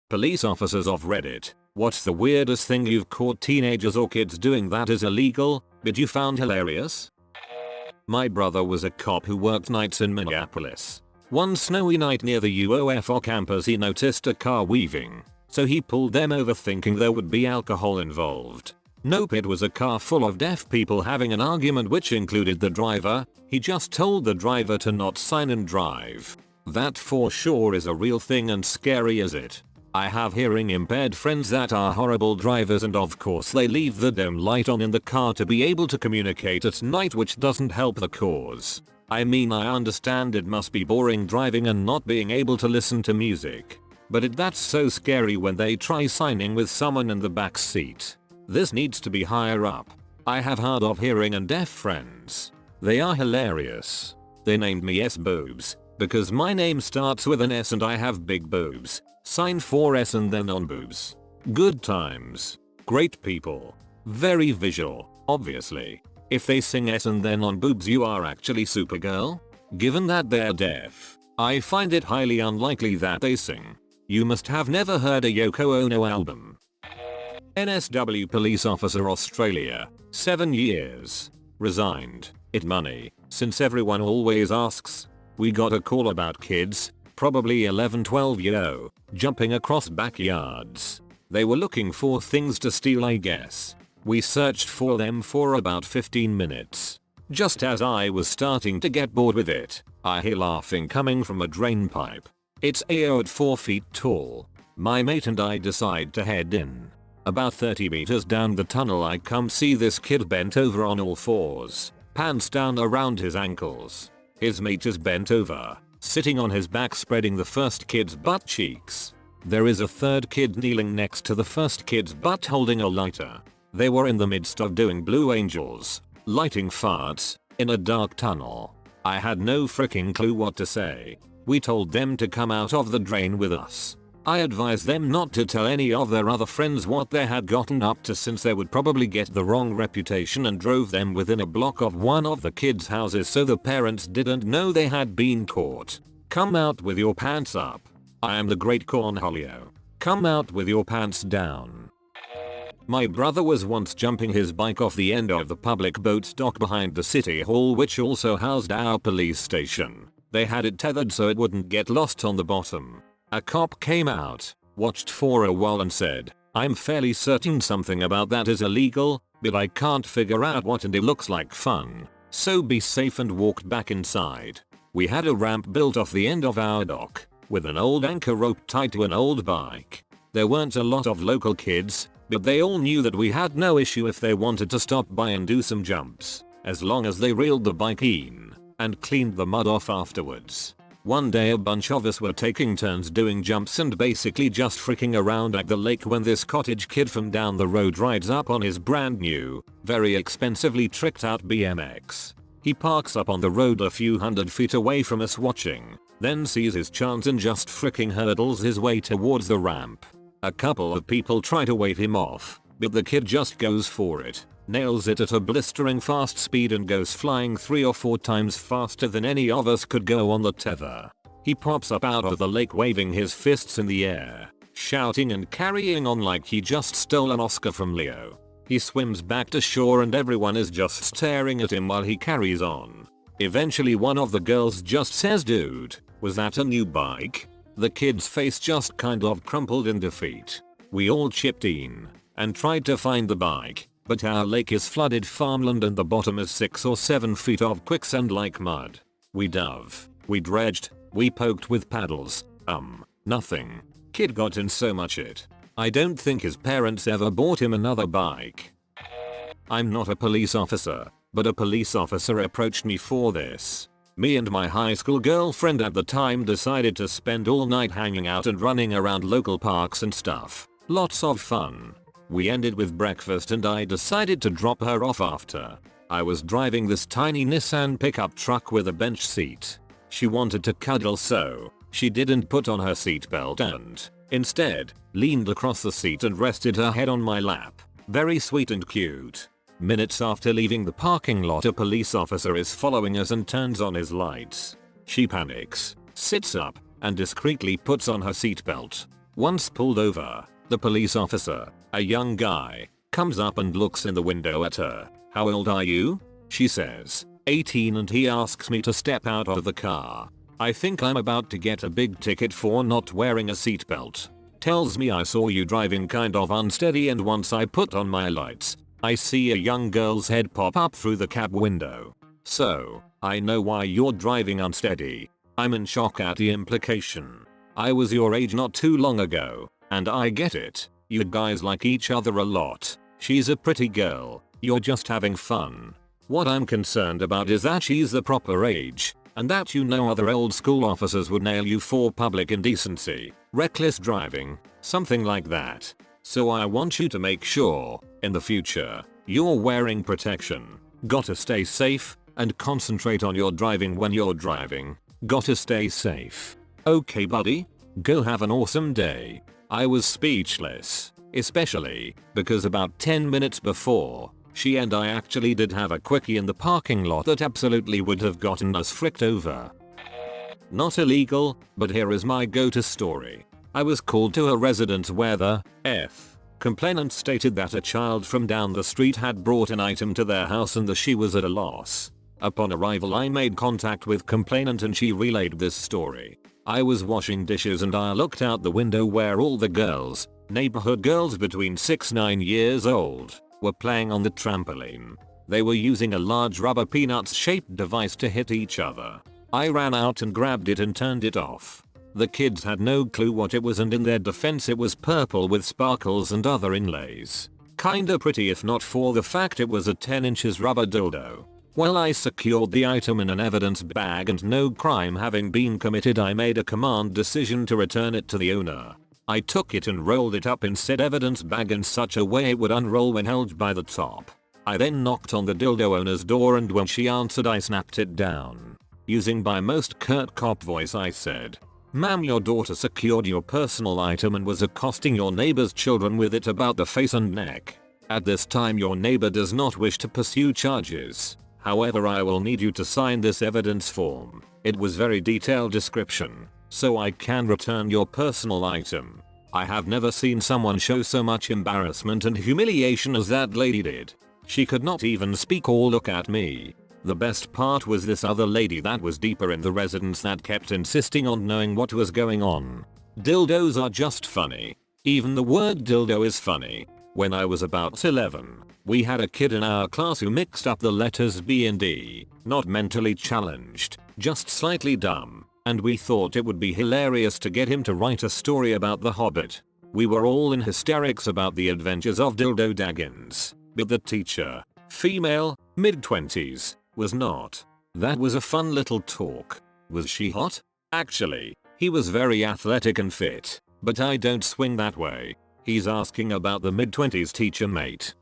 Police officers of Reddit, what's the weirdest thing you've caught teenagers or kids doing that is illegal, but you found hilarious? My brother was a cop who worked nights in Minneapolis. One snowy night near the UOFO campus he noticed a car weaving, so he pulled them over thinking there would be alcohol involved. Nope, it was a car full of deaf people having an argument which included the driver. He just told the driver to not sign and drive. That for sure is a real thing and scary as it. I have hearing impaired friends that are horrible drivers and of course they leave the dome light on in the car to be able to communicate at night, which doesn't help the cause. I mean, I understand it must be boring driving and not being able to listen to music, but that's so scary when they try signing with someone in the back seat. This needs to be higher up. I have hard of hearing and deaf friends. They are hilarious. They named me S-Boobs because my name starts with an S and I have big boobs. Sign for S and then on boobs. Good times. Great people. Very visual, obviously. If they sing S and then on boobs, you are actually Supergirl? Given that they're deaf, I find it highly unlikely that they sing. You must have never heard a Yoko Ono album. NSW police officer Australia, 7 years. Resigned. It money, since everyone always asks. We got a call about kids, probably 11-12-year-old, jumping across backyards. They were looking for things to steal, I guess. We searched for them for about 15 minutes. Just as I was starting to get bored with it, I hear laughing coming from a drain pipe. It's at 4 feet tall. My mate and I decide to head in. About 30 meters down the tunnel I come see this kid bent over on all fours, pants down around his ankles. His mate is bent over, sitting on his back spreading the first kid's butt cheeks. There is a third kid kneeling next to the first kid's butt holding a lighter. They were in the midst of doing Blue Angels, lighting farts, in a dark tunnel. I had no freaking clue what to say. We told them to come out of the drain with us. I advised them not to tell any of their other friends what they had gotten up to since they would probably get the wrong reputation, and drove them within a block of one of the kids' houses so the parents didn't know they had been caught. Come out with your pants up. I am the Great Cornholio. Come out with your pants down. My brother was once jumping his bike off the end of the public boat dock behind the city hall, which also housed our police station. They had it tethered so it wouldn't get lost on the bottom. A cop came out, watched for a while and said, "I'm fairly certain something about that is illegal, but I can't figure out what, and it looks like fun. So be safe," and walked back inside. We had a ramp built off the end of our dock, with an old anchor rope tied to an old bike. There weren't a lot of local kids, but they all knew that we had no issue if they wanted to stop by and do some jumps, as long as they reeled the bike in and cleaned the mud off afterwards. One day a bunch of us were taking turns doing jumps and basically just freaking around at the lake when this cottage kid from down the road rides up on his brand new, very expensively tricked out BMX. He parks up on the road a few hundred feet away from us watching, then sees his chance and just freaking hurdles his way towards the ramp. A couple of people try to wave him off, but the kid just goes for it, nails it at a blistering fast speed and goes flying 3 or 4 times faster than any of us could go on the tether. He pops up out of the lake waving his fists in the air, shouting and carrying on like he just stole an Oscar from Leo. He swims back to shore and everyone is just staring at him while he carries on. Eventually one of the girls just says, "Dude, was that a new bike?" The kid's face just kind of crumpled in defeat. We all chipped in and tried to find the bike, but our lake is flooded farmland and the bottom is 6 or 7 feet of quicksand like mud. We dove, we dredged, we poked with paddles, nothing. Kid got in so much it. I don't think his parents ever bought him another bike. I'm not a police officer, but a police officer approached me for this. Me and my high school girlfriend at the time decided to spend all night hanging out and running around local parks and stuff. Lots of fun. We ended with breakfast and I decided to drop her off after. I was driving this tiny Nissan pickup truck with a bench seat. She wanted to cuddle, so she didn't put on her seatbelt and instead leaned across the seat and rested her head on my lap. Very sweet and cute. Minutes after leaving the parking lot, a police officer is following us and turns on his lights. She panics, sits up, and discreetly puts on her seatbelt. Once pulled over, the police officer, a young guy, comes up and looks in the window at her. "How old are you?" She says, 18, and he asks me to step out of the car. I think I'm about to get a big ticket for not wearing a seatbelt. Tells me I saw you driving kind of unsteady, and once I put on my lights, I see a young girl's head pop up through the cab window. So, I know why you're driving unsteady. I'm in shock at the implication. I was your age not too long ago, and I get it. You guys like each other a lot. She's a pretty girl. You're just having fun. What I'm concerned about is that she's the proper age, and that you know other old school officers would nail you for public indecency, reckless driving, something like that. So I want you to make sure, in the future, you're wearing protection. Gotta stay safe, and concentrate on your driving when you're driving. Gotta stay safe. Okay buddy? Go have an awesome day. I was speechless, especially because about 10 minutes before, she and I actually did have a quickie in the parking lot that absolutely would have gotten us fricked over. Not illegal, but here is my go-to story. I was called to a residence where the complainant stated that a child from down the street had brought an item to their house and that she was at a loss. Upon arrival, I made contact with complainant and she relayed this story. I was washing dishes and I looked out the window where all the girls, neighborhood girls between 6-9 years old, were playing on the trampoline. They were using a large rubber peanuts shaped device to hit each other. I ran out and grabbed it and turned it off. The kids had no clue what it was, and in their defense it was purple with sparkles and other inlays. Kinda pretty if not for the fact it was a 10 inches rubber dildo. While I secured the item in an evidence bag and no crime having been committed, I made a command decision to return it to the owner. I took it and rolled it up in said evidence bag in such a way it would unroll when held by the top. I then knocked on the dildo owner's door, and when she answered I snapped it down. Using my most curt cop voice I said, "Ma'am, your daughter secured your personal item and was accosting your neighbor's children with it about the face and neck. At this time your neighbor does not wish to pursue charges. However, I will need you to sign this evidence form." It was very detailed description, so I can return your personal item. I have never seen someone show so much embarrassment and humiliation as that lady did. She could not even speak or look at me. The best part was this other lady that was deeper in the residence that kept insisting on knowing what was going on. Dildos are just funny. Even the word dildo is funny. When I was about 11, we had a kid in our class who mixed up the letters B and D. Not mentally challenged, just slightly dumb. And we thought it would be hilarious to get him to write a story about the Hobbit. We were all in hysterics about the adventures of Dildo Daggins. But the teacher, female, mid-20s, was not. That was a fun little talk. Was she hot? Actually, he was very athletic and fit, but I don't swing that way. He's asking about the mid-20s teacher mate.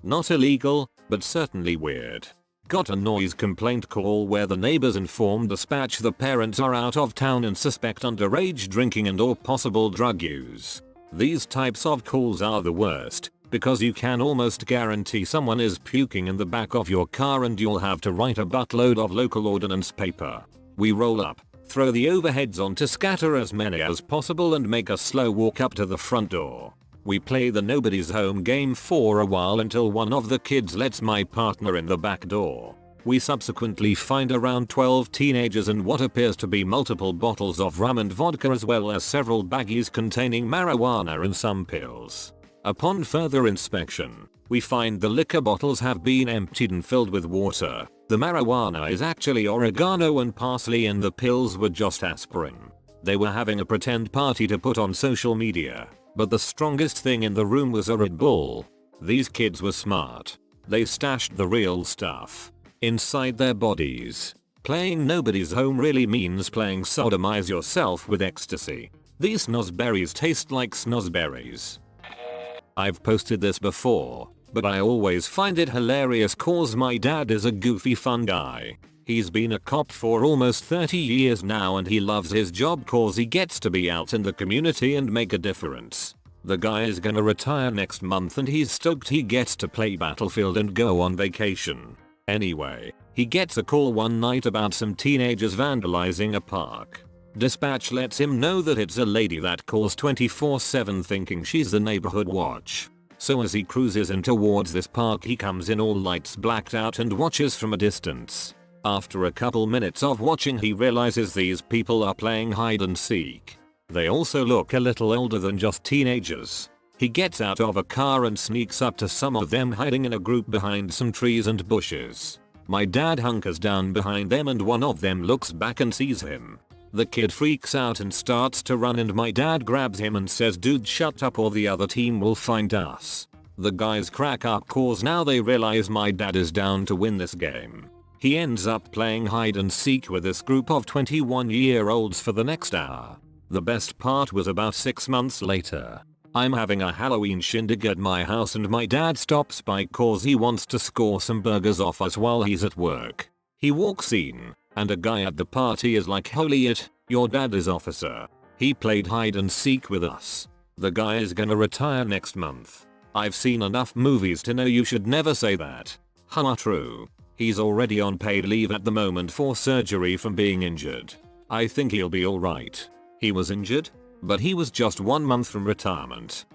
Not illegal, but certainly weird. Got a noise complaint call where the neighbors informed dispatch the parents are out of town and suspect underage drinking and or possible drug use. These types of calls are the worst, because you can almost guarantee someone is puking in the back of your car and you'll have to write a buttload of local ordinance paper. We roll up, throw the overheads on to scatter as many as possible and make a slow walk up to the front door. We play the nobody's home game for a while until one of the kids lets my partner in the back door. We subsequently find around 12 teenagers and what appears to be multiple bottles of rum and vodka, as well as several baggies containing marijuana and some pills. Upon further inspection, we find the liquor bottles have been emptied and filled with water. The marijuana is actually oregano and parsley and the pills were just aspirin. They were having a pretend party to put on social media. But the strongest thing in the room was a Red Bull. These kids were smart. They stashed the real stuff inside their bodies. Playing nobody's home really means playing sodomize yourself with ecstasy. These snozzberries taste like snozzberries. I've posted this before, but I always find it hilarious cause my dad is a goofy fun guy. He's been a cop for almost 30 years now and he loves his job cause he gets to be out in the community and make a difference. The guy is gonna retire next month and he's stoked he gets to play Battlefield and go on vacation. Anyway, he gets a call one night about some teenagers vandalizing a park. Dispatch lets him know that it's a lady that calls 24/7 thinking she's the neighborhood watch. So as he cruises in towards this park, he comes in all lights blacked out and watches from a distance. After a couple minutes of watching, he realizes these people are playing hide and seek. They also look a little older than just teenagers. He gets out of a car and sneaks up to some of them hiding in a group behind some trees and bushes. My dad hunkers down behind them and one of them looks back and sees him. The kid freaks out and starts to run and my dad grabs him and says, "Dude, shut up or the other team will find us." The guys crack up cause now they realize my dad is down to win this game. He ends up playing hide and seek with this group of 21-year-olds for the next hour. The best part was about 6 months later. I'm having a Halloween shindig at my house and my dad stops by cause he wants to score some burgers off us while he's at work. He walks in, and a guy at the party is like, "Holy it, your dad is officer. He played hide and seek with us. The guy is gonna retire next month." I've seen enough movies to know you should never say that. Haha, true. He's already on paid leave at the moment for surgery from being injured. I think he'll be alright. He was injured? But he was just 1 month from retirement.